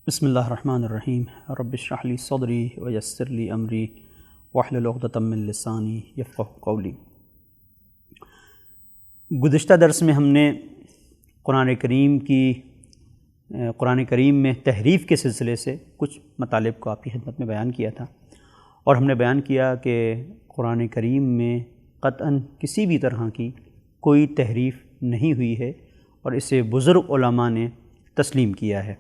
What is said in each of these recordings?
بسم اللہ الرحمن الرحیم رب اشرح لی صدری ویسر لی امری واحلل عقدۃ من لسانی یفقہوا قولی۔ گزشتہ درس میں ہم نے قرآن کریم میں تحریف کے سلسلے سے کچھ مطالب کو آپ کی خدمت میں بیان کیا تھا، اور ہم نے بیان کیا کہ قرآن کریم میں قطعاً کسی بھی طرح کی کوئی تحریف نہیں ہوئی ہے، اور اسے بزرگ علماء نے تسلیم کیا ہے۔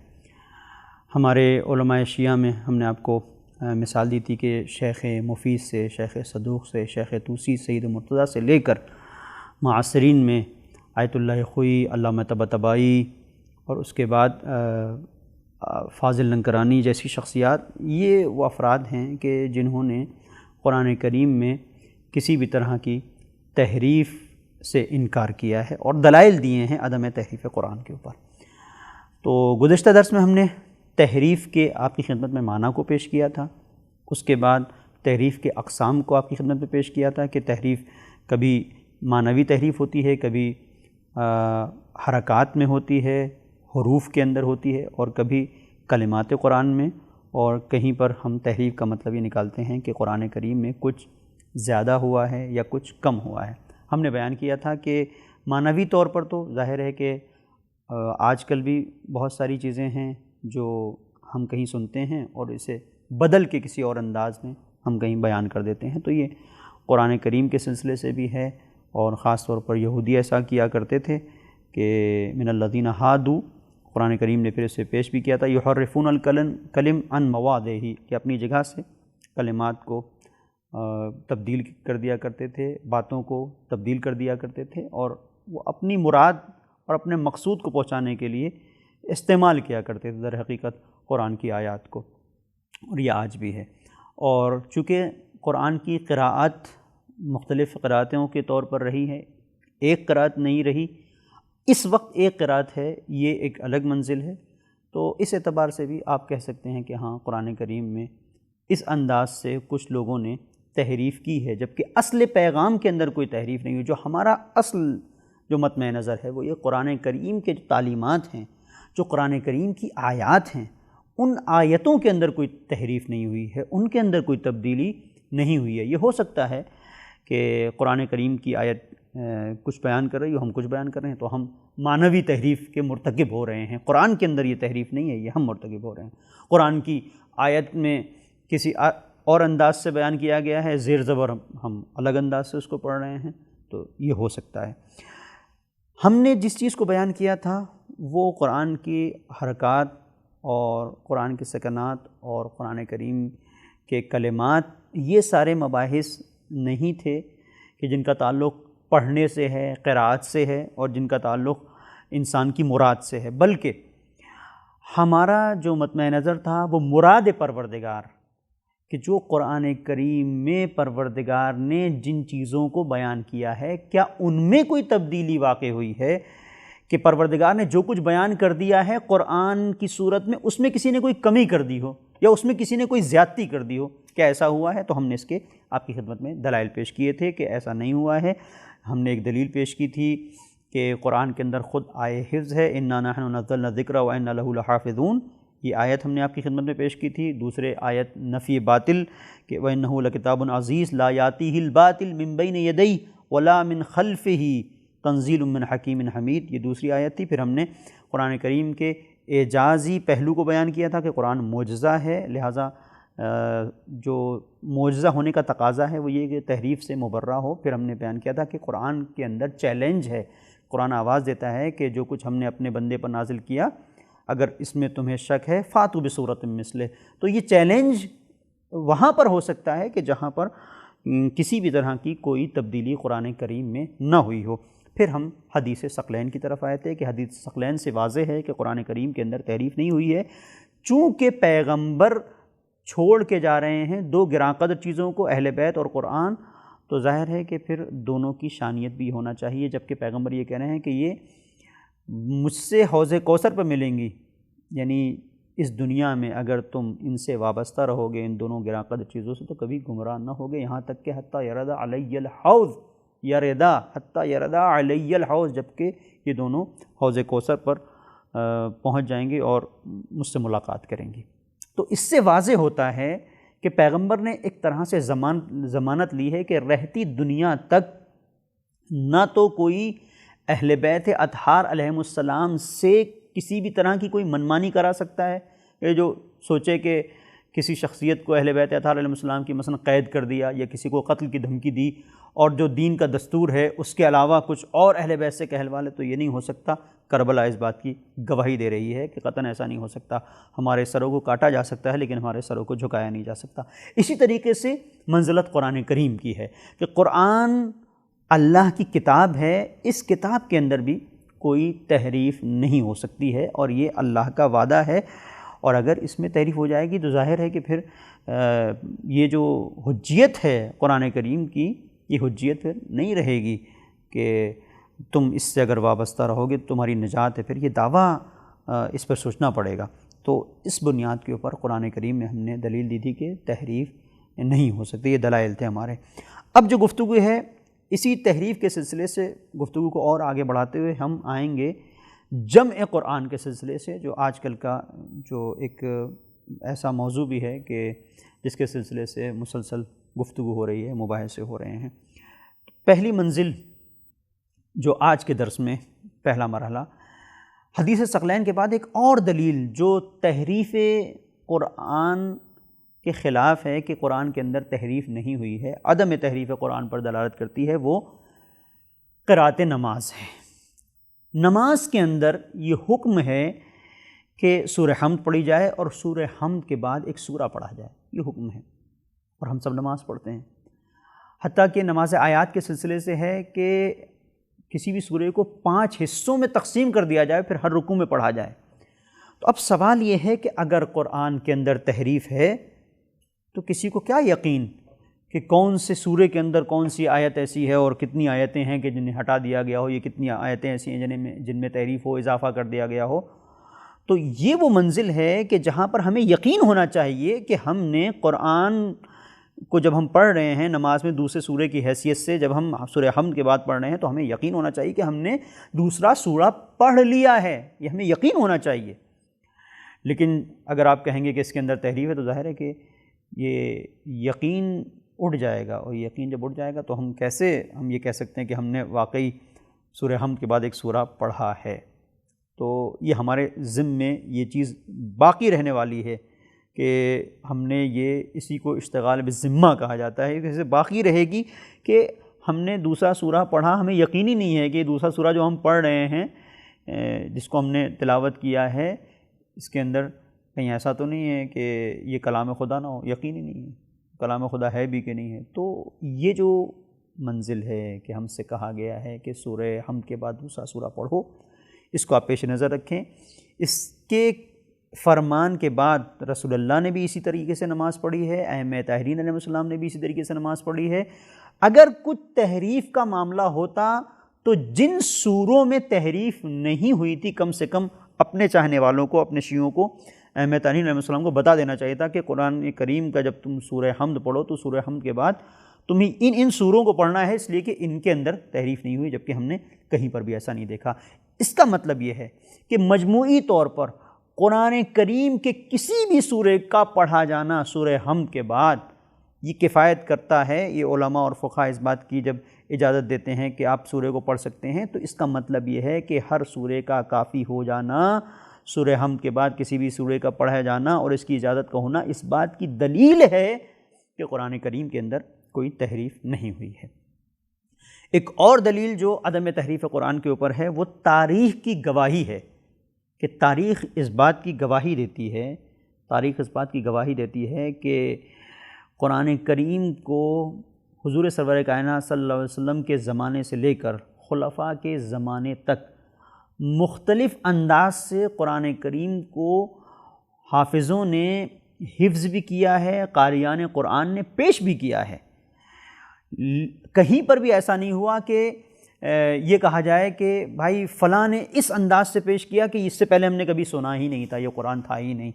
ہمارے علماء شیعہ میں ہم نے آپ کو مثال دی تھی کہ شیخ مفید سے، شیخ صدوق سے، شیخ طوسی، سید مرتضیٰ سے لے کر معاصرین میں آیت اللہ خوئی، علامہ طباطبائی اور اس کے بعد فاضل لنکرانی جیسی شخصیات، یہ وہ افراد ہیں کہ جنہوں نے قرآن کریم میں کسی بھی طرح کی تحریف سے انکار کیا ہے اور دلائل دیے ہیں عدم تحریف قرآن کے اوپر۔ تو گزشتہ درس میں ہم نے تحریف کے آپ کی خدمت میں معنی کو پیش کیا تھا، اس کے بعد تحریف کے اقسام کو آپ کی خدمت میں پیش کیا تھا کہ تحریف کبھی معنوی تحریف ہوتی ہے، کبھی حرکات میں ہوتی ہے، حروف کے اندر ہوتی ہے، اور کبھی کلمات قرآن میں، اور کہیں پر ہم تحریف کا مطلب یہ نکالتے ہیں کہ قرآن کریم میں کچھ زیادہ ہوا ہے یا کچھ کم ہوا ہے۔ ہم نے بیان کیا تھا کہ معنوی طور پر تو ظاہر ہے کہ آج کل بھی بہت ساری چیزیں ہیں جو ہم کہیں سنتے ہیں اور اسے بدل کے کسی اور انداز میں ہم کہیں بیان کر دیتے ہیں، تو یہ قرآن کریم کے سلسلے سے بھی ہے، اور خاص طور پر یہودی ایسا کیا کرتے تھے کہ من الذین ہادوا، قرآن کریم نے پھر اسے پیش بھی کیا تھا، یحرفون الکلم عن مواضعہ، کہ اپنی جگہ سے کلمات کو تبدیل کر دیا کرتے تھے، باتوں کو تبدیل کر دیا کرتے تھے، اور وہ اپنی مراد اور اپنے مقصود کو پہنچانے کے لیے استعمال کیا کرتے تھے در حقیقت قرآن کی آیات کو، اور یہ آج بھی ہے۔ اور چونکہ قرآن کی قراءت مختلف قراءتوں کے طور پر رہی ہے، ایک قراءت نہیں رہی، اس وقت ایک قراءت ہے، یہ ایک الگ منزل ہے، تو اس اعتبار سے بھی آپ کہہ سکتے ہیں کہ ہاں قرآن کریم میں اس انداز سے کچھ لوگوں نے تحریف کی ہے، جبکہ اصل پیغام کے اندر کوئی تحریف نہیں ہوئی۔ جو ہمارا اصل جو مطمع نظر ہے وہ یہ قرآن کریم کے جو تعلیمات ہیں، جو قرآن کریم کی آیات ہیں، ان آیتوں کے اندر کوئی تحریف نہیں ہوئی ہے، ان کے اندر کوئی تبدیلی نہیں ہوئی ہے۔ یہ ہو سکتا ہے کہ قرآن کریم کی آیت کچھ بیان کر رہی ہو، ہم کچھ بیان کر رہے ہیں، تو ہم معنوی تحریف کے مرتکب ہو رہے ہیں۔ قرآن کے اندر یہ تحریف نہیں ہے، یہ ہم مرتکب ہو رہے ہیں۔ قرآن کی آیت میں کسی اور انداز سے بیان کیا گیا ہے، زیر زبر ہم الگ انداز سے اس کو پڑھ رہے ہیں، تو یہ ہو سکتا ہے۔ ہم نے جس چیز کو بیان کیا تھا وہ قرآن کی حرکات اور قرآن کے سکنات اور قرآن کریم کے کلمات، یہ سارے مباحث نہیں تھے کہ جن کا تعلق پڑھنے سے ہے، قراءت سے ہے، اور جن کا تعلق انسان کی مراد سے ہے، بلکہ ہمارا جو مطمع نظر تھا وہ مراد پروردگار، کہ جو قرآن کریم میں پروردگار نے جن چیزوں کو بیان کیا ہے، کیا ان میں کوئی تبدیلی واقع ہوئی ہے کہ پروردگار نے جو کچھ بیان کر دیا ہے قرآن کی صورت میں، اس میں کسی نے کوئی کمی کر دی ہو یا اس میں کسی نے کوئی زیادتی کر دی ہو، کیا ایسا ہوا ہے؟ تو ہم نے اس کے آپ کی خدمت میں دلائل پیش کیے تھے کہ ایسا نہیں ہوا ہے۔ ہم نے ایک دلیل پیش کی تھی کہ قرآن کے اندر خود آئے حفظ ہے، اِنَّا نَحْنُ نَزَّلْنَا الذِّكْرَ وَإِنَّا لَهُ لَحَافِظُونَ، یہ آیت ہم نے آپ کی خدمت میں پیش کی تھی۔ دوسرے آیت نفی باطل کہ وَإِنَّهُ لَكِتَابٌ عَزِيزٌ لَا يَأْتِيهِ الْبَاطِلُ مِن بَيْنِ يَدَيْهِ وَلَا مِن خَلْفِهِ تنزیل من حکیم حمید، یہ دوسری آیت تھی۔ پھر ہم نے قرآن کریم کے اعجازی پہلو کو بیان کیا تھا کہ قرآن معجزہ ہے، لہٰذا جو معجزہ ہونے کا تقاضا ہے وہ یہ کہ تحریف سے مبرہ ہو۔ پھر ہم نے بیان کیا تھا کہ قرآن کے اندر چیلنج ہے، قرآن آواز دیتا ہے کہ جو کچھ ہم نے اپنے بندے پر نازل کیا، اگر اس میں تمہیں شک ہے فاتوا بصورۃ مثلہ، تو یہ چیلنج وہاں پر ہو سکتا ہے کہ جہاں پر کسی بھی طرح کی کوئی تبدیلی قرآن کریم میں نہ ہوئی ہو۔ پھر ہم حدیث ثقلین کی طرف آئے تھے کہ حدیث ثقلین سے واضح ہے کہ قرآن کریم کے اندر تحریف نہیں ہوئی ہے، چونکہ پیغمبر چھوڑ کے جا رہے ہیں دو گراں قدر چیزوں کو، اہل بیت اور قرآن، تو ظاہر ہے کہ پھر دونوں کی شانیت بھی ہونا چاہیے، جبکہ پیغمبر یہ کہہ رہے ہیں کہ یہ مجھ سے حوض کوثر پر ملیں گی، یعنی اس دنیا میں اگر تم ان سے وابستہ رہو گے، ان دونوں گراں قدر چیزوں سے، تو کبھی گمراہ نہ ہوگے، یہاں تک کہ حتیٰ یرد علی الحوض، حتیٰ یرد علی الحوض، جبکہ یہ دونوں حوض کوثر پر پہنچ جائیں گے اور مجھ سے ملاقات کریں گے۔ تو اس سے واضح ہوتا ہے کہ پیغمبر نے ایک طرح سے ضمانت لی ہے کہ رہتی دنیا تک نہ تو کوئی اہل بیت اطہار علیہم السلام سے کسی بھی طرح کی کوئی منمانی کرا سکتا ہے۔ یہ جو سوچے کہ کسی شخصیت کو اہل بیت اطہار علیہ السلام کی مثلا قید کر دیا یا کسی کو قتل کی دھمکی دی اور جو دین کا دستور ہے اس کے علاوہ کچھ اور اہل بیت سے کہلوا لے، تو یہ نہیں ہو سکتا۔ کربلا اس بات کی گواہی دے رہی ہے کہ قطعاً ایسا نہیں ہو سکتا۔ ہمارے سروں کو کاٹا جا سکتا ہے لیکن ہمارے سروں کو جھکایا نہیں جا سکتا۔ اسی طریقے سے منزلت قرآن کریم کی ہے کہ قرآن اللہ کی کتاب ہے، اس کتاب کے اندر بھی کوئی تحریف نہیں ہو سکتی ہے اور یہ اللہ کا وعدہ ہے، اور اگر اس میں تحریف ہو جائے گی تو ظاہر ہے کہ پھر یہ جو حجیت ہے قرآن کریم کی، یہ حجیت پھر نہیں رہے گی کہ تم اس سے اگر وابستہ رہو گے تمہاری نجات ہے۔ پھر یہ دعویٰ اس پر سوچنا پڑے گا۔ تو اس بنیاد کے اوپر قرآن کریم میں ہم نے دلیل دی تھی کہ تحریف نہیں ہو سکتی، یہ دلائل تھے ہمارے۔ اب جو گفتگو ہے اسی تحریف کے سلسلے سے گفتگو کو اور آگے بڑھاتے ہوئے ہم آئیں گے جمع قرآن کے سلسلے سے، جو آج کل کا جو ایک ایسا موضوع بھی ہے کہ جس کے سلسلے سے مسلسل گفتگو ہو رہی ہے، مباحثے ہو رہے ہیں۔ پہلی منزل جو آج کے درس میں پہلا مرحلہ، حدیث ثقلین کے بعد ایک اور دلیل جو تحریف قرآن کے خلاف ہے کہ قرآن کے اندر تحریف نہیں ہوئی ہے، عدم تحریف قرآن پر دلالت کرتی ہے، وہ قرأت نماز ہے۔ نماز کے اندر یہ حکم ہے کہ سورہ حمد پڑھی جائے اور سورہ حمد کے بعد ایک سورہ پڑھا جائے، یہ حکم ہے، اور ہم سب نماز پڑھتے ہیں۔ حتیٰ کہ نماز آیات کے سلسلے سے ہے کہ کسی بھی سورہ کو 5 حصوں میں تقسیم کر دیا جائے، پھر ہر رکوع میں پڑھا جائے۔ تو اب سوال یہ ہے کہ اگر قرآن کے اندر تحریف ہے تو کسی کو کیا یقین کہ کون سے سورے کے اندر کون سی آیت ایسی ہے اور کتنی آیتیں ہیں کہ جنہیں ہٹا دیا گیا ہو، یہ کتنی آیتیں ایسی ہیں جن میں تحریف ہو، اضافہ کر دیا گیا ہو۔ تو یہ وہ منزل ہے کہ جہاں پر ہمیں یقین ہونا چاہیے کہ ہم نے قرآن کو جب ہم پڑھ رہے ہیں نماز میں دوسرے سورے کی حیثیت سے، جب ہم سورہ حمد کے بعد پڑھ رہے ہیں تو ہمیں یقین ہونا چاہیے کہ ہم نے دوسرا سورہ پڑھ لیا ہے، یہ ہمیں یقین ہونا چاہیے۔ لیکن اگر آپ کہیں گے کہ اس کے اندر تحریف ہے تو ظاہر ہے کہ یہ یقین اٹھ جائے گا، اور یقین جب اٹھ جائے گا تو ہم یہ کہہ سکتے ہیں کہ ہم نے واقعی سورہ حمد کے بعد ایک سورہ پڑھا ہے۔ تو یہ ہمارے ذمہ میں یہ چیز باقی رہنے والی ہے کہ ہم نے اسی کو اشتغال بالذمہ کہا جاتا ہے، اسے باقی رہے گی کہ ہم نے دوسرا سورہ پڑھا، ہمیں یقینی نہیں ہے کہ دوسرا سورہ جو ہم پڑھ رہے ہیں جس کو ہم نے تلاوت کیا ہے اس کے اندر کہیں ایسا تو نہیں ہے کہ یہ کلام خدا نہ ہو، یقینی نہیں ہے کلام خدا ہے بھی کہ نہیں ہے۔ تو یہ جو منزل ہے کہ ہم سے کہا گیا ہے کہ سورہ حمد کے بعد دوسرا سورہ پڑھو، اس کو آپ پیش نظر رکھیں۔ اس کے فرمان کے بعد رسول اللہ نے بھی اسی طریقے سے نماز پڑھی ہے، ائمہ طاہرین علیہ السلام نے بھی اسی طریقے سے نماز پڑھی ہے۔ اگر کچھ تحریف کا معاملہ ہوتا تو جن سوروں میں تحریف نہیں ہوئی تھی کم سے کم اپنے چاہنے والوں کو، اپنے شیعوں کو، ائمہ طاہرین علیہ السلام کو بتا دینا چاہیے تھا کہ قرآن کریم کا جب تم سورہ حمد پڑھو تو سورہ حمد کے بعد تمہیں ان سوروں کو پڑھنا ہے، اس لیے کہ ان کے اندر تحریف نہیں ہوئی، جبکہ ہم نے کہیں پر بھی ایسا نہیں دیکھا۔ اس کا مطلب یہ ہے کہ مجموعی طور پر قرآن کریم کے کسی بھی سورے کا پڑھا جانا سورہ حمد کے بعد یہ کفایت کرتا ہے۔ یہ علماء اور فقہاء اس بات کی جب اجازت دیتے ہیں کہ آپ سورے کو پڑھ سکتے ہیں تو اس کا مطلب یہ ہے کہ ہر سورے کا کافی ہو جانا، سورہ حمد کے بعد کسی بھی سورے کا پڑھا جانا اور اس کی اجازت کا ہونا اس بات کی دلیل ہے کہ قرآن کریم کے اندر کوئی تحریف نہیں ہوئی ہے۔ ایک اور دلیل جو عدم تحریف قرآن کے اوپر ہے وہ تاریخ کی گواہی ہے کہ تاریخ اس بات کی گواہی دیتی ہے کہ قرآن کریم کو حضور سرور کائنات صلی اللہ علیہ وسلم کے زمانے سے لے کر خلفاء کے زمانے تک مختلف انداز سے قرآن کریم کو حافظوں نے حفظ بھی کیا ہے، قاریان قرآن نے پیش بھی کیا ہے۔ کہیں پر بھی ایسا نہیں ہوا کہ یہ کہا جائے کہ بھائی فلاں نے اس انداز سے پیش کیا کہ اس سے پہلے ہم نے کبھی سنا ہی نہیں تھا، یہ قرآن تھا ہی نہیں۔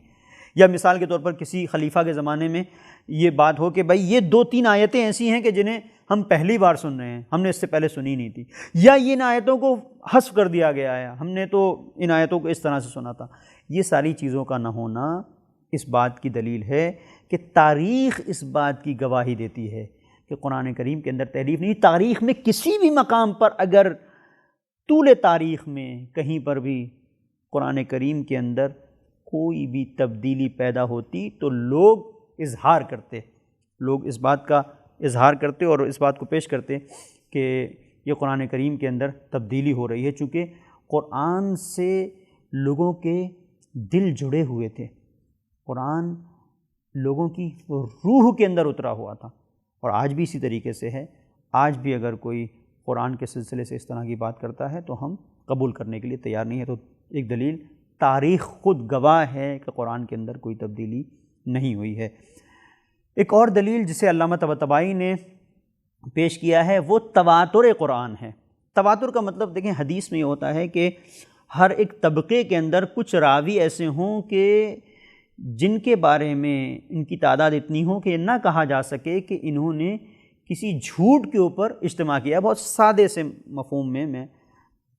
یا مثال کے طور پر کسی خلیفہ کے زمانے میں یہ بات ہو کہ بھائی یہ 2-3 آیتیں ایسی ہیں کہ جنہیں ہم پہلی بار سن رہے ہیں، ہم نے اس سے پہلے سنی نہیں تھی، یا ان آیتوں کو حذف کر دیا گیا ہے، ہم نے تو ان آیتوں کو اس طرح سے سنا تھا۔ یہ ساری چیزوں کا نہ ہونا اس بات کی دلیل ہے کہ تاریخ اس بات کی گواہی دیتی ہے کہ قرآن کریم کے اندر تحریف نہیں۔ تاریخ میں کسی بھی مقام پر اگر طول تاریخ میں کہیں پر بھی قرآن کریم کے اندر کوئی بھی تبدیلی پیدا ہوتی تو لوگ اظہار کرتے، لوگ اس بات کا اظہار کرتے اور اس بات کو پیش کرتے کہ یہ قرآن کریم کے اندر تبدیلی ہو رہی ہے، چونکہ قرآن سے لوگوں کے دل جڑے ہوئے تھے، قرآن لوگوں کی روح کے اندر اترا ہوا تھا، اور آج بھی اسی طریقے سے ہے۔ آج بھی اگر کوئی قرآن کے سلسلے سے اس طرح کی بات کرتا ہے تو ہم قبول کرنے کے لیے تیار نہیں ہے۔ تو ایک دلیل تاریخ خود گواہ ہے کہ قرآن کے اندر کوئی تبدیلی نہیں ہوئی ہے۔ ایک اور دلیل جسے علامہ طباطبائی نے پیش کیا ہے وہ تواتر قرآن ہے۔ تواتر کا مطلب دیکھیں حدیث میں یہ ہوتا ہے کہ ہر ایک طبقے کے اندر کچھ راوی ایسے ہوں کہ جن کے بارے میں ان کی تعداد اتنی ہو کہ نہ کہا جا سکے کہ انہوں نے کسی جھوٹ کے اوپر اجتماع کیا۔ بہت سادے سے مفہوم میں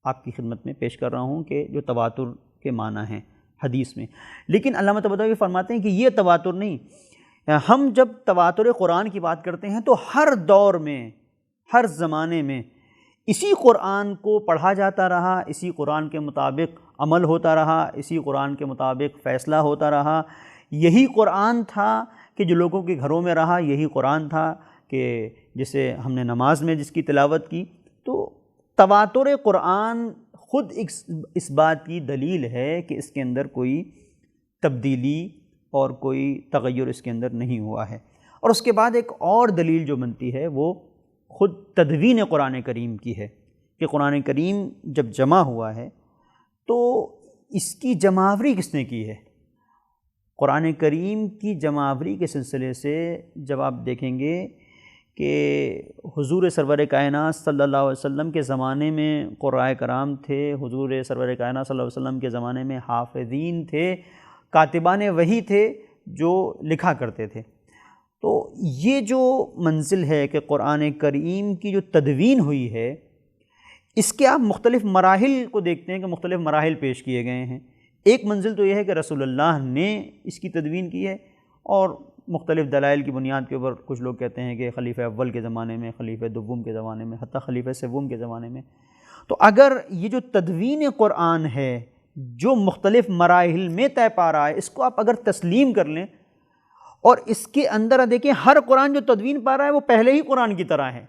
آپ کی خدمت میں پیش کر رہا ہوں کہ جو تواتر کے معنی ہیں حدیث میں، لیکن علامہ طباطبائی فرماتے ہیں کہ یہ تواتر نہیں۔ ہم جب تواتر قرآن کی بات کرتے ہیں تو ہر دور میں، ہر زمانے میں اسی قرآن کو پڑھا جاتا رہا، اسی قرآن کے مطابق عمل ہوتا رہا، اسی قرآن کے مطابق فیصلہ ہوتا رہا۔ یہی قرآن تھا کہ جو لوگوں کے گھروں میں رہا، یہی قرآن تھا کہ جسے ہم نے نماز میں جس کی تلاوت کی۔ تو تواتر قرآن خود اس بات کی دلیل ہے کہ اس کے اندر کوئی تبدیلی اور کوئی تغیر اس کے اندر نہیں ہوا ہے۔ اور اس کے بعد ایک اور دلیل جو بنتی ہے وہ خود تدوین قرآن کریم کی ہے کہ قرآن کریم جب جمع ہوا ہے تو اس کی جمعآوری کس نے کی ہے۔ قرآن کریم کی جمعآوری کے سلسلے سے جب آپ دیکھیں گے کہ حضور سرور کائنات صلی اللہ علیہ وسلم کے زمانے میں قرآء کرام تھے، حضور سرور کائنات صلی اللہ علیہ وسلم کے زمانے میں حافظین تھے، کاتبان وحی تھے جو لکھا کرتے تھے۔ تو یہ جو منزل ہے کہ قرآن کریم کی جو تدوین ہوئی ہے، اس کے آپ مختلف مراحل کو دیکھتے ہیں کہ مختلف مراحل پیش کیے گئے ہیں۔ ایک منزل تو یہ ہے کہ رسول اللہ نے اس کی تدوین کی ہے، اور مختلف دلائل کی بنیاد کے اوپر کچھ لوگ کہتے ہیں کہ خلیفہ اول کے زمانے میں، خلیفہ دوم کے زمانے میں، حتیٰ خلیفہ سوم کے زمانے میں۔ تو اگر یہ جو تدوین قرآن ہے جو مختلف مراحل میں طے پا رہا ہے، اس کو آپ اگر تسلیم کر لیں اور اس کے اندر دیکھیں ہر قرآن جو تدوین پا رہا ہے وہ پہلے ہی قرآن کی طرح ہے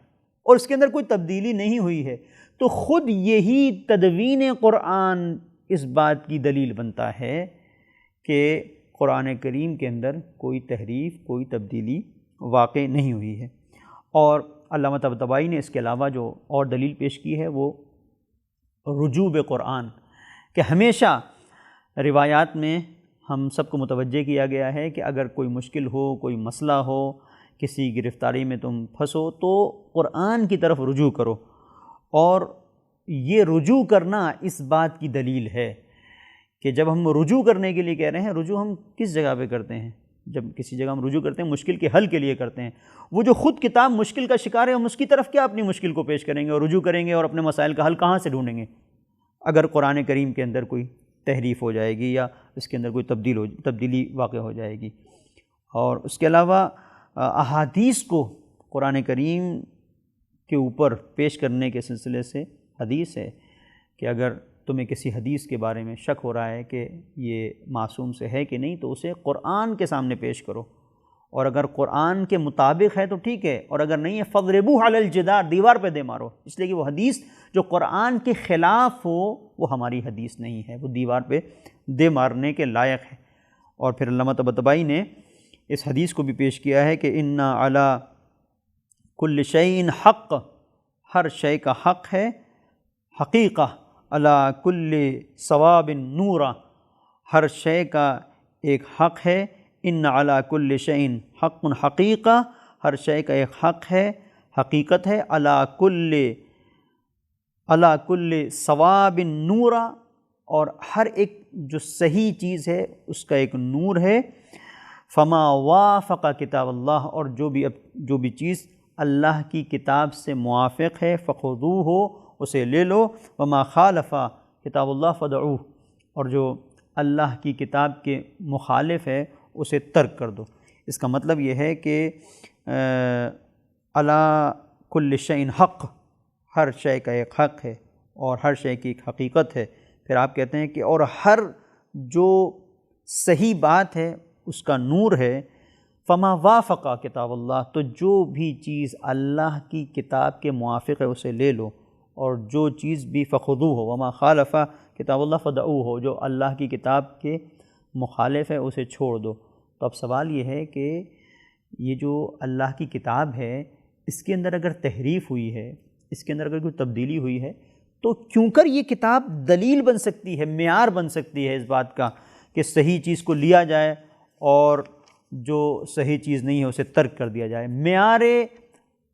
اور اس کے اندر کوئی تبدیلی نہیں ہوئی ہے، تو خود یہی تدوین قرآن اس بات کی دلیل بنتا ہے کہ قرآن کریم کے اندر کوئی تحریف، کوئی تبدیلی واقع نہیں ہوئی ہے۔ اور علامہ طباطبائی نے اس کے علاوہ جو اور دلیل پیش کی ہے وہ رجوع قرآن، کہ ہمیشہ روایات میں ہم سب کو متوجہ کیا گیا ہے کہ اگر کوئی مشکل ہو، کوئی مسئلہ ہو، کسی گرفتاری میں تم پھنسو تو قرآن کی طرف رجوع کرو، اور یہ رجوع کرنا اس بات کی دلیل ہے کہ جب ہم رجوع کرنے کے لیے کہہ رہے ہیں، رجوع ہم کس جگہ پہ کرتے ہیں؟ جب کسی جگہ ہم رجوع کرتے ہیں مشکل کے حل کے لیے کرتے ہیں۔ وہ جو خود کتاب مشکل کا شکار ہے، ہم اس کی طرف کیا اپنی مشکل کو پیش کریں گے اور رجوع کریں گے اور اپنے مسائل کا حل کہاں سے ڈھونڈیں گے اگر قرآن کریم کے اندر کوئی تحریف ہو جائے گی یا اس کے اندر کوئی تبدیلی واقع ہو جائے گی۔ اور اس کے علاوہ احادیث کو قرآن کریم کے اوپر پیش کرنے کے سلسلے سے حدیث ہے کہ اگر تمہیں کسی حدیث کے بارے میں شک ہو رہا ہے کہ یہ معصوم سے ہے کہ نہیں تو اسے قرآن کے سامنے پیش کرو، اور اگر قرآن کے مطابق ہے تو ٹھیک ہے، اور اگر نہیں ہے فَضْرِبُوهُ عَلَى الْجِدَارِ، دیوار پہ دے مارو، اس لیے کہ وہ حدیث جو قرآن کے خلاف ہو وہ ہماری حدیث نہیں ہے، وہ دیوار پہ دے مارنے کے لائق ہے۔ اور پھر علامہ طباطبائی نے اس حدیث کو بھی پیش کیا ہے کہ اِنَّ عَلَى كُلِّ شَيْءٍ حق، ہر شے کا حق ہے، حقیقہ عَلَى كُلِّ ثواب نورا، ہر شے کا ایک حق ہے، ان علی کل شیء حق حقیقہ، ہر شے کا ایک حق ہے، حقیقت ہے، علی کل ثواب نورا، اور ہر ایک جو صحیح چیز ہے اس کا ایک نور ہے۔ فما وافق کتاب اللہ، اور جو بھی چیز اللہ کی کتاب سے موافق ہے فخذوہ، اسے لے لو، وما خالف کتاب اللہ فدعوہ، اور جو اللہ کی کتاب کے مخالف ہے اسے ترک کر دو۔ اس کا مطلب یہ ہے کہ علی کل شیء حق، ہر شے کا ایک حق ہے اور ہر شے کی ایک حقیقت ہے۔ پھر آپ کہتے ہیں کہ اور ہر جو صحیح بات ہے اس کا نور ہے۔ فما وافق کتاب اللہ، تو جو بھی چیز اللہ کی کتاب کے موافق ہے اسے لے لو، اور جو چیز بھی فخذوہ ہو، وما خالف کتاب اللہ فدعوہ ہو، جو اللہ کی کتاب کے مخالف ہے اسے چھوڑ دو۔ تو اب سوال یہ ہے کہ یہ جو اللہ کی کتاب ہے اس کے اندر اگر تحریف ہوئی ہے، اس کے اندر اگر کوئی تبدیلی ہوئی ہے، تو کیوں کر یہ کتاب دلیل بن سکتی ہے، معیار بن سکتی ہے اس بات کا کہ صحیح چیز کو لیا جائے اور جو صحیح چیز نہیں ہے اسے ترک کر دیا جائے۔ معیار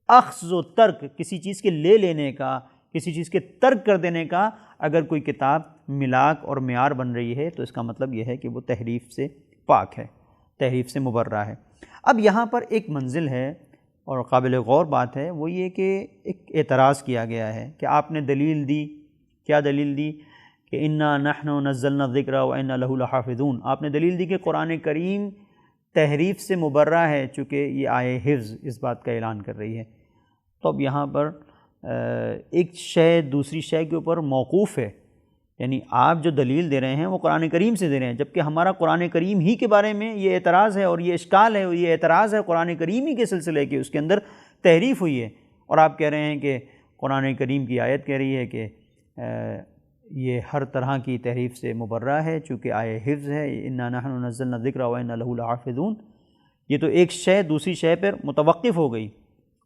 اخذ و ترک، کسی چیز کے لے لینے کا، کسی چیز کے ترک کر دینے کا، اگر کوئی کتاب ملاک اور معیار بن رہی ہے تو اس کا مطلب یہ ہے کہ وہ تحریف سے پاک ہے، تحریف سے مبرہ ہے۔ اب یہاں پر ایک منزل ہے اور قابل غور بات ہے، وہ یہ کہ ایک اعتراض کیا گیا ہے کہ آپ نے دلیل دی، کیا دلیل دی؟ کہ انا نحن نزلنا الذکر وانا لہ لحافظون۔ آپ نے دلیل دی کہ قرآن کریم تحریف سے مبرہ ہے، چونکہ یہ آیے حفظ اس بات کا اعلان کر رہی ہے۔ تو اب یہاں پر ایک شے دوسری شے کے اوپر موقوف ہے، یعنی آپ جو دلیل دے رہے ہیں وہ قرآن کریم سے دے رہے ہیں، جبکہ ہمارا قرآن کریم ہی کے بارے میں یہ اعتراض ہے اور یہ اشکال ہے اور یہ اعتراض ہے قرآن کریم ہی کے سلسلے کے، اس کے اندر تحریف ہوئی ہے، اور آپ کہہ رہے ہیں کہ قرآن کریم کی آیت کہہ رہی ہے کہ یہ ہر طرح کی تحریف سے مبرہ ہے، چونکہ آیے حفظ ہے، انا نحن نزلنا الذکر وانا لہ لحافظون۔ یہ تو ایک شے دوسری شے پر متوقف ہو گئی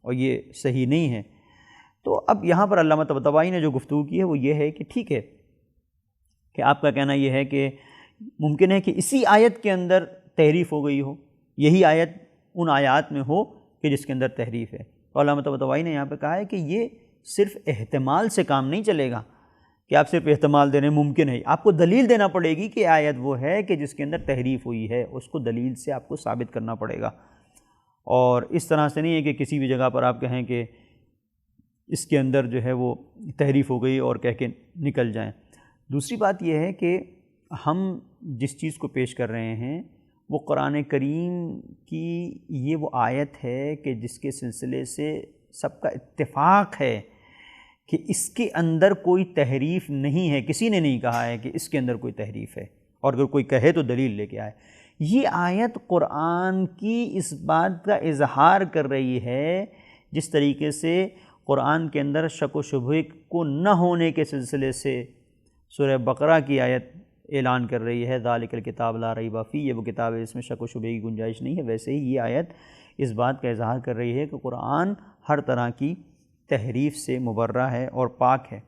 اور یہ صحیح نہیں ہے۔ تو اب یہاں پر علامہ طباطبائی نے جو گفتگو کی ہے وہ یہ ہے کہ ٹھیک ہے کہ آپ کا کہنا یہ ہے کہ ممکن ہے کہ اسی آیت کے اندر تحریف ہو گئی ہو، یہی آیت ان آیات میں ہو کہ جس کے اندر تحریف ہے۔ تو علامہ طباطبائی نے یہاں پہ کہا ہے کہ یہ صرف احتمال سے کام نہیں چلے گا کہ آپ صرف احتمال دے رہے ہیں، ممکن ہے، آپ کو دلیل دینا پڑے گی کہ آیت وہ ہے کہ جس کے اندر تحریف ہوئی ہے، اس کو دلیل سے آپ کو ثابت کرنا پڑے گا۔ اور اس طرح سے نہیں ہے کہ کسی بھی جگہ پر آپ کہیں کہ اس کے اندر جو ہے وہ تحریف ہو گئی اور کہہ کے نکل جائیں۔ دوسری بات یہ ہے کہ ہم جس چیز کو پیش کر رہے ہیں وہ قرآن کریم کی یہ وہ آیت ہے کہ جس کے سلسلے سے سب کا اتفاق ہے کہ اس کے اندر کوئی تحریف نہیں ہے، کسی نے نہیں کہا ہے کہ اس کے اندر کوئی تحریف ہے، اور اگر کوئی کہے تو دلیل لے کے آئے۔ یہ آیت قرآن کی اس بات کا اظہار کر رہی ہے جس طریقے سے قرآن کے اندر شک و شبہے کو نہ ہونے کے سلسلے سے سورہ بقرہ کی آیت اعلان کر رہی ہے، ذالک الکتاب لا ریب فیہ، یہ وہ کتاب ہے اس میں شک و شبہے کی گنجائش نہیں ہے، ویسے ہی یہ آیت اس بات کا اظہار کر رہی ہے کہ قرآن ہر طرح کی تحریف سے مبرہ ہے اور پاک ہے۔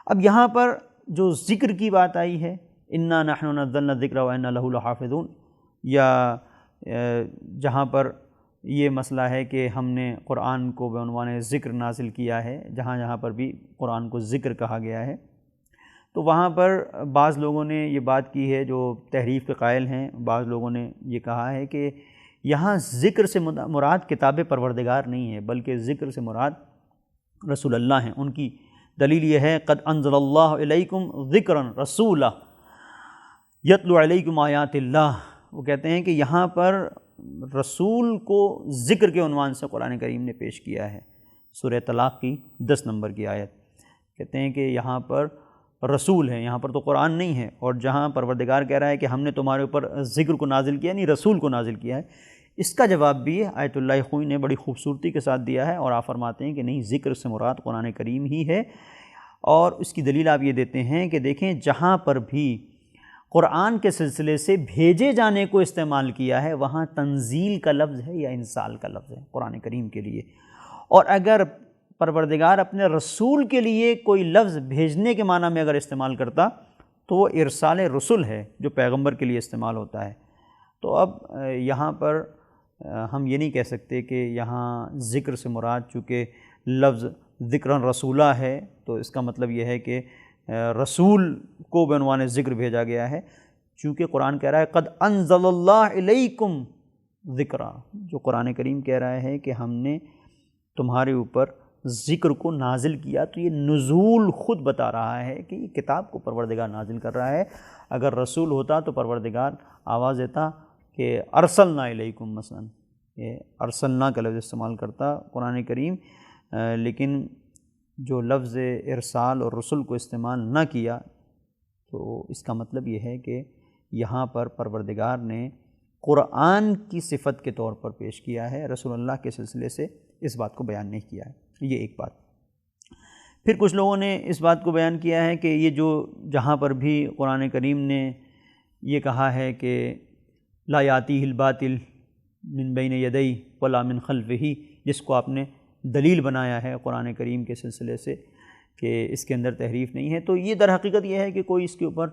اب یہاں پر جو ذکر کی بات آئی ہے، انا نحن نزلنا الذکر وانا لہ لحافظون، یا جہاں پر یہ مسئلہ ہے کہ ہم نے قرآن کو بعنوان ذکر نازل کیا ہے، جہاں جہاں پر بھی قرآن کو ذکر کہا گیا ہے، تو وہاں پر بعض لوگوں نے یہ بات کی ہے جو تحریف کے قائل ہیں، بعض لوگوں نے یہ کہا ہے کہ یہاں ذکر سے مراد کتاب پروردگار نہیں ہے، بلکہ ذکر سے مراد رسول اللہ ہیں۔ ان کی دلیل یہ ہے قد انزل اللہ علیکم ذکرا رسولا یتلو علیکم آیات اللہ، وہ کہتے ہیں کہ یہاں پر رسول کو ذکر کے عنوان سے قرآن کریم نے پیش کیا ہے۔ سورہ طلاق کی 10 نمبر کی آیت کہتے ہیں کہ یہاں پر رسول ہے، یہاں پر تو قرآن نہیں ہے، اور جہاں پروردگار کہہ رہا ہے کہ ہم نے تمہارے اوپر ذکر کو نازل کیا، یعنی رسول کو نازل کیا ہے۔ اس کا جواب بھی آیت اللہ خوئی نے بڑی خوبصورتی کے ساتھ دیا ہے، اور آپ فرماتے ہیں کہ نہیں، ذکر سے مراد قرآن کریم ہی ہے، اور اس کی دلیل آپ یہ دیتے ہیں کہ دیکھیں جہاں پر بھی قرآن کے سلسلے سے بھیجے جانے کو استعمال کیا ہے وہاں تنزیل کا لفظ ہے یا انزال کا لفظ ہے قرآن کریم کے لیے، اور اگر پروردگار اپنے رسول کے لیے کوئی لفظ بھیجنے کے معنی میں اگر استعمال کرتا تو وہ ارسال رسول ہے جو پیغمبر کے لیے استعمال ہوتا ہے۔ تو اب یہاں پر ہم یہ نہیں کہہ سکتے کہ یہاں ذکر سے مراد چونکہ لفظ ذکرًا رسولہ ہے تو اس کا مطلب یہ ہے کہ رسول کو بعنوان ذکر بھیجا گیا ہے، چونکہ قرآن کہہ رہا ہے قد انزل اللہ الیکم ذکرا، جو قرآن کریم کہہ رہا ہے کہ ہم نے تمہارے اوپر ذکر کو نازل کیا، تو یہ نزول خود بتا رہا ہے کہ یہ کتاب کو پروردگار نازل کر رہا ہے۔ اگر رسول ہوتا تو پروردگار آواز دیتا کہ ارسلنا الیکم مثلا، یہ ارسلنا کا لفظ استعمال کرتا قرآن کریم، لیکن جو لفظ ارسال اور رسل کو استعمال نہ کیا، تو اس کا مطلب یہ ہے کہ یہاں پر پروردگار نے قرآن کی صفت کے طور پر پیش کیا ہے، رسول اللہ کے سلسلے سے اس بات کو بیان نہیں کیا ہے۔ یہ ایک بات۔ پھر کچھ لوگوں نے اس بات کو بیان کیا ہے کہ یہ جو جہاں پر بھی قرآن کریم نے یہ کہا ہے کہ لا یاتیہ الباطل من بین یدیہ ولا من خلفہ، جس کو آپ نے دلیل بنایا ہے قرآن کریم کے سلسلے سے کہ اس کے اندر تحریف نہیں ہے، تو یہ در حقیقت یہ ہے کہ کوئی اس کے اوپر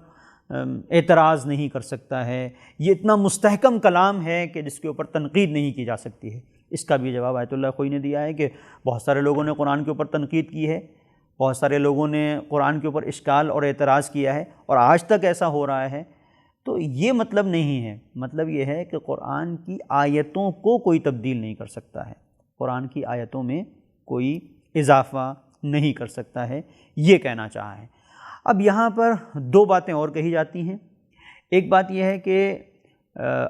اعتراض نہیں کر سکتا ہے، یہ اتنا مستحکم کلام ہے کہ جس کے اوپر تنقید نہیں کی جا سکتی ہے۔ اس کا بھی جواب آیت اللہ خوئی نے دیا ہے کہ بہت سارے لوگوں نے قرآن کے اوپر تنقید کی ہے، بہت سارے لوگوں نے قرآن کے اوپر اشکال اور اعتراض کیا ہے، اور آج تک ایسا ہو رہا ہے۔ تو یہ مطلب نہیں ہے، مطلب یہ ہے کہ قرآن کی آیتوں کو کوئی تبدیل نہیں کر سکتا ہے، قرآن کی آیتوں میں کوئی اضافہ نہیں کر سکتا ہے، یہ کہنا چاہا ہے۔ اب یہاں پر دو باتیں اور کہی جاتی ہیں۔ ایک بات یہ ہے کہ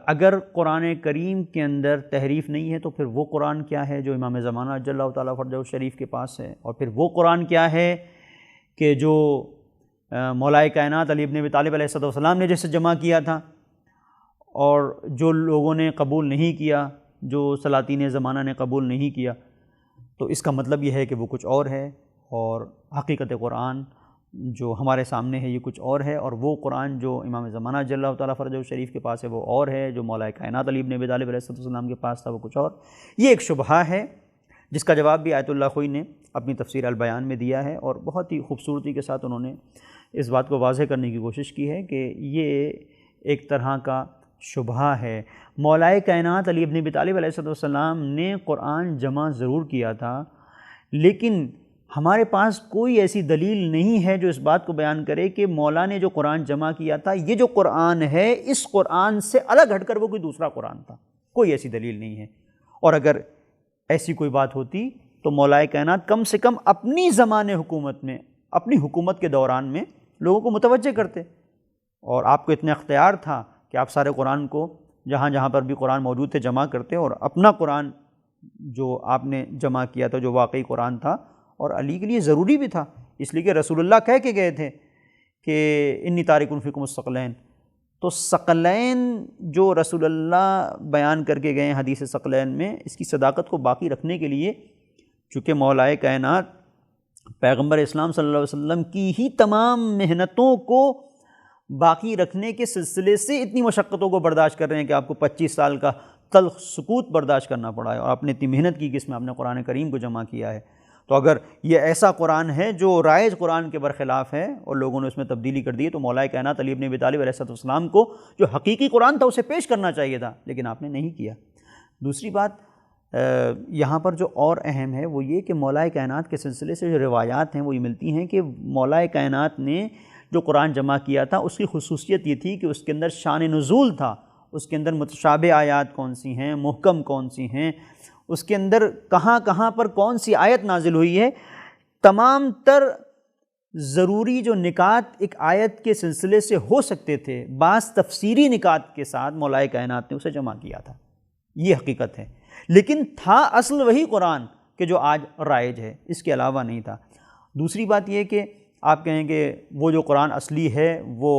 اگر قرآن کریم کے اندر تحریف نہیں ہے تو پھر وہ قرآن کیا ہے جو امام زمانہ عجل اللہ تعالیٰ فرجہ الشریف کے پاس ہے، اور پھر وہ قرآن کیا ہے کہ جو مولائے کائنات علی ابن ابی طالب علیہ السلام نے جیسے جمع کیا تھا، اور جو لوگوں نے قبول نہیں کیا، جو سلاطین زمانہ نے قبول نہیں کیا، تو اس کا مطلب یہ ہے کہ وہ کچھ اور ہے، اور حقیقت قرآن جو ہمارے سامنے ہے یہ کچھ اور ہے، اور وہ قرآن جو امام زمانہ جل اللہ تعالیٰ فرجہ الشریف کے پاس ہے وہ اور ہے، جو مولائے کائنات علی ابن ابی طالب علیہ السلام کے پاس تھا وہ کچھ اور۔ یہ ایک شبہہ ہے جس کا جواب بھی آیت اللہ خوئی نے اپنی تفسیر البیان میں دیا ہے، اور بہت ہی خوبصورتی کے ساتھ انہوں نے اس بات کو واضح کرنے کی کوشش کی ہے کہ یہ ایک طرح کا شبہہ ہے۔ مولائے کائنات علی ابن ابی طالب علیہ السلام نے قرآن جمع ضرور کیا تھا، لیکن ہمارے پاس کوئی ایسی دلیل نہیں ہے جو اس بات کو بیان کرے کہ مولا نے جو قرآن جمع کیا تھا، یہ جو قرآن ہے اس قرآن سے الگ ہٹ کر وہ کوئی دوسرا قرآن تھا، کوئی ایسی دلیل نہیں ہے۔ اور اگر ایسی کوئی بات ہوتی تو مولائے کائنات کم سے کم اپنی زمان حکومت میں، اپنی حکومت کے دوران میں لوگوں کو متوجہ کرتے، اور آپ کو اتنا اختیار تھا کہ آپ سارے قرآن کو جہاں جہاں پر بھی قرآن موجود تھے جمع کرتے، اور اپنا قرآن جو آپ نے جمع کیا تھا جو واقعی قرآن تھا، اور علی کے لیے ضروری بھی تھا، اس لیے کہ رسول اللہ کہہ کے گئے تھے کہ انی تارک فیکم الثقلین، تو ثقلین جو رسول اللہ بیان کر کے گئے حدیث ثقلین میں، اس کی صداقت کو باقی رکھنے کے لیے چونکہ مولائے کائنات پیغمبر اسلام صلی اللہ علیہ وسلم کی ہی تمام محنتوں کو باقی رکھنے کے سلسلے سے اتنی مشقتوں کو برداشت کر رہے ہیں کہ آپ کو 25 سال کا تلخ سکوت برداشت کرنا پڑا ہے، اور آپ نے اتنی محنت کی کہ اس میں آپ نے قرآن کریم کو جمع کیا ہے۔ تو اگر یہ ایسا قرآن ہے جو رائج قرآن کے برخلاف ہے اور لوگوں نے اس میں تبدیلی کر دی ہے، تو مولائے کائنات علی ابن ابی طالب علیہ السلام کو جو حقیقی قرآن تھا اسے پیش کرنا چاہیے تھا، لیکن آپ نے نہیں کیا۔ دوسری بات یہاں پر جو اور اہم ہے وہ یہ کہ مولائے کائنات کے سلسلے سے جو روایات ہیں وہ یہ ملتی ہیں کہ مولائے کائنات نے جو قرآن جمع کیا تھا اس کی خصوصیت یہ تھی کہ اس کے اندر شان نزول تھا، اس کے اندر متشابہ آیات کون سی ہیں، محکم کون سی ہیں، اس کے اندر کہاں کہاں پر کون سی آیت نازل ہوئی ہے، تمام تر ضروری جو نکات ایک آیت کے سلسلے سے ہو سکتے تھے، بعض تفسیری نکات کے ساتھ مولائے کائنات نے اسے جمع کیا تھا، یہ حقیقت ہے۔ لیکن تھا اصل وہی قرآن کہ جو آج رائج ہے، اس کے علاوہ نہیں تھا۔ دوسری بات یہ کہ آپ کہیں کہ وہ جو قرآن اصلی ہے وہ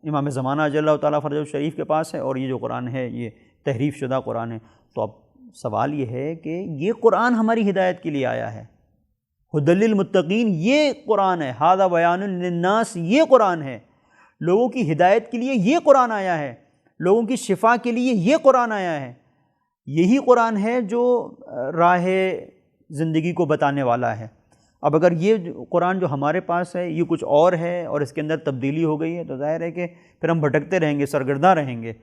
امام زمانہ اجل اللہ تعالیٰ فرجہ الشریف کے پاس ہے، اور یہ جو قرآن ہے یہ تحریف شدہ قرآن ہے۔ تو اب سوال یہ ہے کہ یہ قرآن ہماری ہدایت کے لیے آیا ہے، ھدی للمتقین یہ قرآن ہے، ھذا بیان للناس یہ قرآن ہے، لوگوں کی ہدایت کے لیے یہ قرآن آیا ہے، لوگوں کی شفا کے لیے یہ قرآن آیا ہے، یہی قرآن ہے جو راہ زندگی کو بتانے والا ہے۔ اب اگر یہ قرآن جو ہمارے پاس ہے یہ کچھ اور ہے اور اس کے اندر تبدیلی ہو گئی ہے تو ظاہر ہے کہ پھر ہم بھٹکتے رہیں گے، سرگرداں رہیں گے،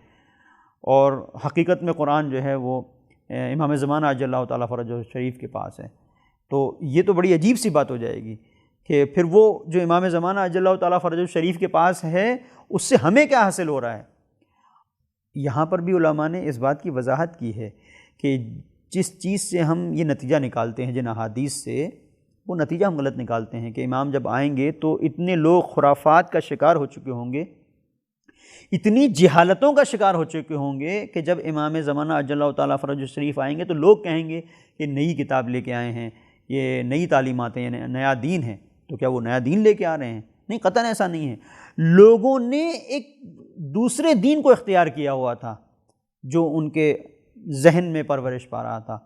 اور حقیقت میں قرآن جو ہے وہ امام زمانہ اجل اللہ تعالیٰ فرجہ شریف کے پاس ہے۔ تو یہ تو بڑی عجیب سی بات ہو جائے گی کہ پھر وہ جو امام زمانہ اجل اللہ تعالیٰ فرجہ شریف کے پاس ہے اس سے ہمیں کیا حاصل ہو رہا ہے؟ یہاں پر بھی علماء نے اس بات کی وضاحت کی ہے کہ جس چیز سے ہم یہ نتیجہ نکالتے ہیں جن احادیث سے، وہ نتیجہ ہم غلط نکالتے ہیں کہ امام جب آئیں گے تو اتنے لوگ خرافات کا شکار ہو چکے ہوں گے، اتنی جہالتوں کا شکار ہو چکے ہوں گے کہ جب امام زمانہ اجل اللہ تعالیٰ فرج شریف آئیں گے تو لوگ کہیں گے کہ نئی کتاب لے کے آئے ہیں، یہ نئی تعلیمات ہیں، یہ نیا دین ہے۔ تو کیا وہ نیا دین لے کے آ رہے ہیں؟ نہیں، قطعاً ایسا نہیں ہے۔ لوگوں نے ایک دوسرے دین کو اختیار کیا ہوا تھا جو ان کے ذہن میں پرورش پا رہا تھا،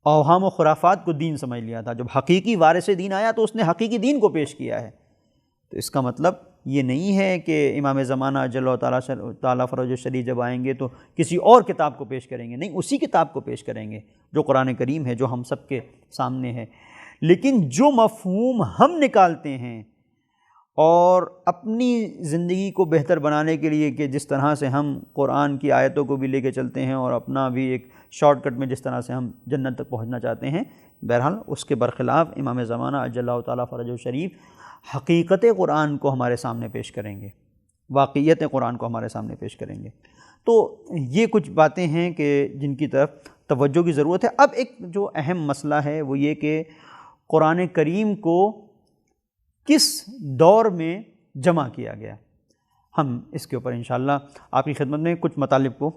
اوہام و خرافات کو دین سمجھ لیا تھا۔ جب حقیقی وارث دین آیا تو اس نے حقیقی دین کو پیش کیا ہے۔ تو اس کا مطلب یہ نہیں ہے کہ امام زمانہ اجل اللہ تعالیٰ فرج شریف جب آئیں گے تو کسی اور کتاب کو پیش کریں گے، نہیں، اسی کتاب کو پیش کریں گے جو قرآن کریم ہے، جو ہم سب کے سامنے ہے۔ لیکن جو مفہوم ہم نکالتے ہیں اور اپنی زندگی کو بہتر بنانے کے لیے کہ جس طرح سے ہم قرآن کی آیتوں کو بھی لے کے چلتے ہیں اور اپنا بھی ایک شارٹ کٹ میں جس طرح سے ہم جنت تک پہنچنا چاہتے ہیں، بہرحال اس کے برخلاف امام زمانہ اجل اللہ تعالیٰ فرجہ شریف حقیقت قرآن کو ہمارے سامنے پیش کریں گے، واقعیت قرآن کو ہمارے سامنے پیش کریں گے۔ تو یہ کچھ باتیں ہیں کہ جن کی طرف توجہ کی ضرورت ہے۔ اب ایک جو اہم مسئلہ ہے وہ یہ کہ قرآن کریم کو کس دور میں جمع کیا گیا، ہم اس کے اوپر انشاءاللہ آپ کی خدمت میں کچھ مطالب کو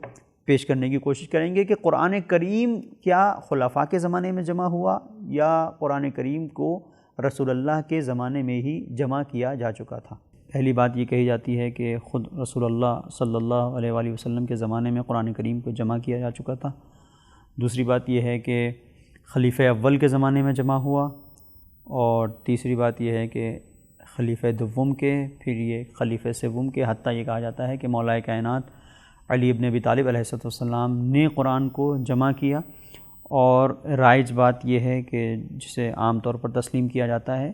پیش کرنے کی کوشش کریں گے کہ قرآن کریم کیا خلفاء کے زمانے میں جمع ہوا یا قرآن کریم کو رسول اللہ کے زمانے میں ہی جمع کیا جا چکا تھا۔ پہلی بات یہ کہی جاتی ہے کہ خود رسول اللہ صلی اللہ علیہ وآلہ وسلم کے زمانے میں قرآن کریم کو جمع کیا جا چکا تھا۔ دوسری بات یہ ہے کہ خلیفہ اول کے زمانے میں جمع ہوا، اور تیسری بات یہ ہے کہ خلیفہ دوم کے، پھر یہ خلیفہ سوم کے، حتیٰ یہ کہا جاتا ہے کہ مولا کائنات علی ابن ابی طالب علیہ السلام نے قرآن کو جمع کیا۔ اور رائج بات یہ ہے کہ جسے عام طور پر تسلیم کیا جاتا ہے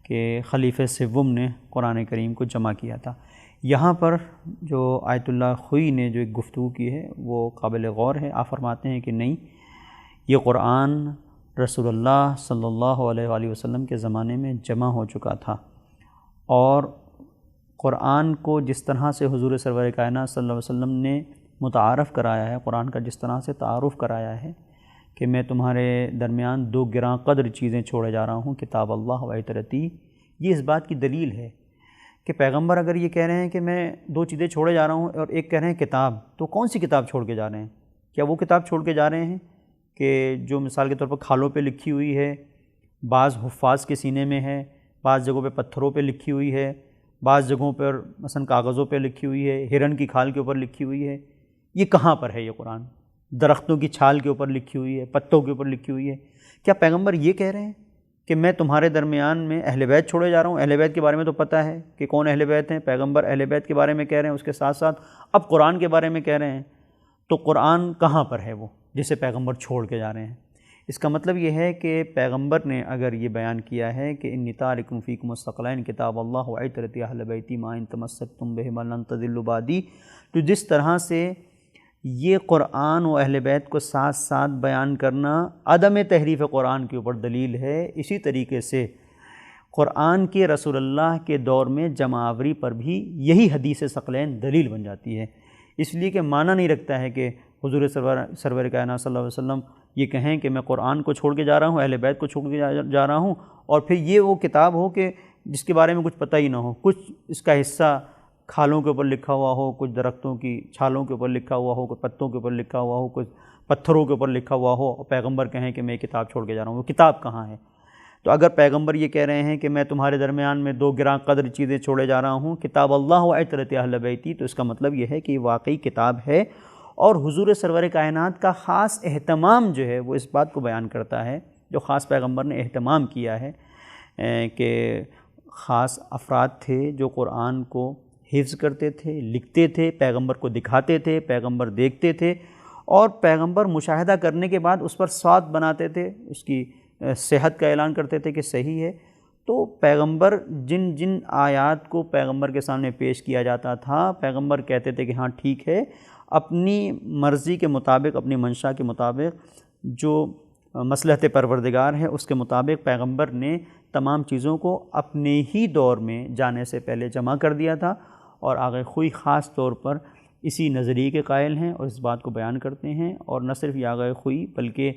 کہ خلیفہ سوم نے قرآن کریم کو جمع کیا تھا۔ یہاں پر جو آیت اللہ خوئی نے جو ایک گفتگو کی ہے وہ قابل غور ہے۔ آپ فرماتے ہیں کہ نہیں، یہ قرآن رسول اللہ صلی اللہ علیہ وآلہ وسلم کے زمانے میں جمع ہو چکا تھا، اور قرآن کو جس طرح سے حضور سرور کائنات صلی اللہ علیہ وسلم نے متعارف کرایا ہے، قرآن کا جس طرح سے تعارف کرایا ہے کہ میں تمہارے درمیان دو گراں قدر چیزیں چھوڑے جا رہا ہوں، کتاب اللہ و عترتی، یہ اس بات کی دلیل ہے کہ پیغمبر اگر یہ کہہ رہے ہیں کہ میں دو چیزیں چھوڑے جا رہا ہوں اور ایک کہہ رہے ہیں کتاب، تو کون سی کتاب چھوڑ کے جا رہے ہیں؟ کیا وہ کتاب چھوڑ کے جا رہے ہیں کہ جو مثال کے طور پر کھالوں پہ لکھی ہوئی ہے، بعض حفاظ کے سینے میں ہے، بعض جگہوں پہ پتھروں پہ لکھی ہوئی ہے، بعض جگہوں پر مثلا کاغذوں پہ لکھی ہوئی ہے، ہرن کی کھال کے اوپر لکھی ہوئی ہے؟ یہ کہاں پر ہے یہ قرآن؟ درختوں کی چھال کے اوپر لکھی ہوئی ہے، پتوں کے اوپر لکھی ہوئی ہے؟ کیا پیغمبر یہ کہہ رہے ہیں کہ میں تمہارے درمیان میں اہل بیت چھوڑے جا رہا ہوں؟ اہل بیت کے بارے میں تو پتہ ہے کہ کون اہل بیت ہیں، پیغمبر اہل بیت کے بارے میں کہہ رہے ہیں، اس کے ساتھ ساتھ اب قرآن کے بارے میں کہہ رہے ہیں، تو قرآن کہاں پر ہے وہ جسے پیغمبر چھوڑ کے جا رہے ہیں؟ اس کا مطلب یہ ہے کہ پیغمبر نے اگر یہ بیان کیا ہے کہ انی تارک فیکم الثقلین کتاب اللہ و عترتی اہل بیتی ما ان تمسکتم بہما لن تضلوا بعدی، تو جس طرح سے یہ قرآن و اہل بیت کو ساتھ ساتھ بیان کرنا عدم تحریف قرآن کے اوپر دلیل ہے، اسی طریقے سے قرآن کے رسول اللہ کے دور میں جمع آوری پر بھی یہی حدیث ثقلین دلیل بن جاتی ہے۔ اس لیے کہ معنی نہیں رکھتا ہے کہ حضور سرور کائنات صلی اللہ علیہ وسلم یہ کہیں کہ میں قرآن کو چھوڑ کے جا رہا ہوں، اہل بیت کو چھوڑ کے جا رہا ہوں، اور پھر یہ وہ کتاب ہو کہ جس کے بارے میں کچھ پتہ ہی نہ ہو، کچھ اس کا حصہ کھالوں کے اوپر لکھا ہوا ہو، کچھ درختوں کی چھالوں کے اوپر لکھا ہوا ہو، کچھ پتوں کے اوپر لکھا ہوا ہو، کچھ پتھروں کے اوپر لکھا ہوا ہو، اور پیغمبر کہیں کہ میں یہ کتاب چھوڑ کے جا رہا ہوں، وہ کتاب کہاں ہے؟ تو اگر پیغمبر یہ کہہ رہے ہیں کہ میں تمہارے درمیان میں دو گراں قدر چیزیں چھوڑے جا رہا ہوں، کتاب اللہ و عترت اہل بیتی، تو اس کا مطلب یہ ہے کہ یہ واقعی کتاب ہے، اور حضور سرور کائنات کا خاص اہتمام جو ہے وہ اس بات کو بیان کرتا ہے، جو خاص پیغمبر نے اہتمام کیا ہے کہ خاص افراد تھے جو قرآن کو حفظ کرتے تھے، لکھتے تھے، پیغمبر کو دکھاتے تھے، پیغمبر دیکھتے تھے، اور پیغمبر مشاہدہ کرنے کے بعد اس پر سواد بناتے تھے، اس کی صحت کا اعلان کرتے تھے کہ صحیح ہے۔ تو پیغمبر جن جن آیات کو پیغمبر کے سامنے پیش کیا جاتا تھا، پیغمبر کہتے تھے کہ ہاں ٹھیک ہے، اپنی مرضی کے مطابق، اپنی منشا کے مطابق، جو مصلحت پروردگار ہے اس کے مطابق پیغمبر نے تمام چیزوں کو اپنے ہی دور میں جانے سے پہلے جمع کر دیا تھا، اور آغا خوئی خاص طور پر اسی نظریے کے قائل ہیں اور اس بات کو بیان کرتے ہیں۔ اور نہ صرف یہ آغا خوئی بلکہ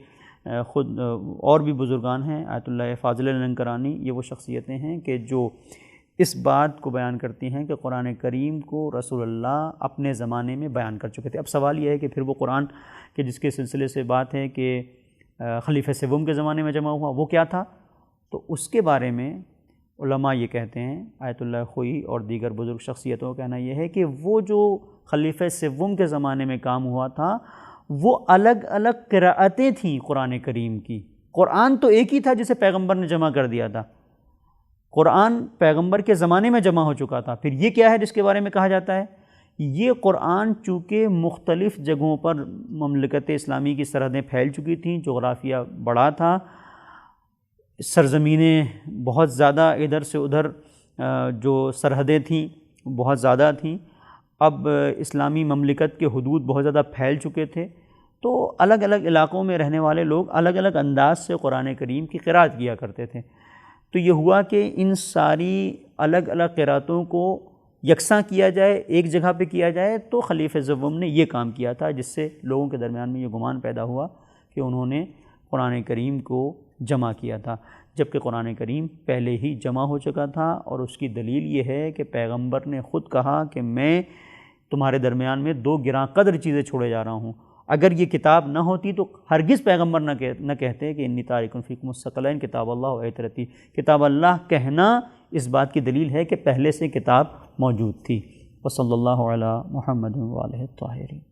خود اور بھی بزرگان ہیں، آیت اللہ فاضل لنکرانی، یہ وہ شخصیتیں ہیں کہ جو اس بات کو بیان کرتی ہیں کہ قرآن کریم کو رسول اللہ اپنے زمانے میں بیان کر چکے تھے۔ اب سوال یہ ہے کہ پھر وہ قرآن کے جس کے سلسلے سے بات ہے کہ خلیفہ سوم کے زمانے میں جمع ہوا، وہ کیا تھا؟ تو اس کے بارے میں علماء یہ کہتے ہیں، آیت اللہ خوئی اور دیگر بزرگ شخصیتوں کا کہنا یہ ہے کہ وہ جو خلیفہ سوم کے زمانے میں کام ہوا تھا وہ الگ الگ قراءتیں تھیں قرآن کریم کی۔ قرآن تو ایک ہی تھا جسے پیغمبر نے جمع کر دیا تھا، قرآن پیغمبر کے زمانے میں جمع ہو چکا تھا۔ پھر یہ کیا ہے جس کے بارے میں کہا جاتا ہے؟ یہ قرآن چونکہ مختلف جگہوں پر مملکت اسلامی کی سرحدیں پھیل چکی تھیں، جغرافیہ بڑا تھا، سرزمینیں بہت زیادہ ادھر سے ادھر جو سرحدیں تھیں بہت زیادہ تھیں، اب اسلامی مملکت کے حدود بہت زیادہ پھیل چکے تھے، تو الگ الگ علاقوں میں رہنے والے لوگ الگ الگ انداز سے قرآن کریم کی قراءت کیا کرتے تھے۔ تو یہ ہوا کہ ان ساری الگ الگ قراءتوں کو یکساں کیا جائے، ایک جگہ پہ کیا جائے، تو خلیفہ سوم نے یہ کام کیا تھا، جس سے لوگوں کے درمیان میں یہ گمان پیدا ہوا کہ انہوں نے قرآن کریم کو جمع کیا تھا، جبکہ قرآن کریم پہلے ہی جمع ہو چکا تھا۔ اور اس کی دلیل یہ ہے کہ پیغمبر نے خود کہا کہ میں تمہارے درمیان میں دو گراں قدر چیزیں چھوڑے جا رہا ہوں۔ اگر یہ کتاب نہ ہوتی تو ہرگز پیغمبر نہ کہتے کہ انی تارک فیکم الثقلین کتاب اللہ و عترتی۔ کتاب اللہ کہنا اس بات کی دلیل ہے کہ پہلے سے کتاب موجود تھی۔ وصلی اللہ علی محمد و آلہ الطاہرین۔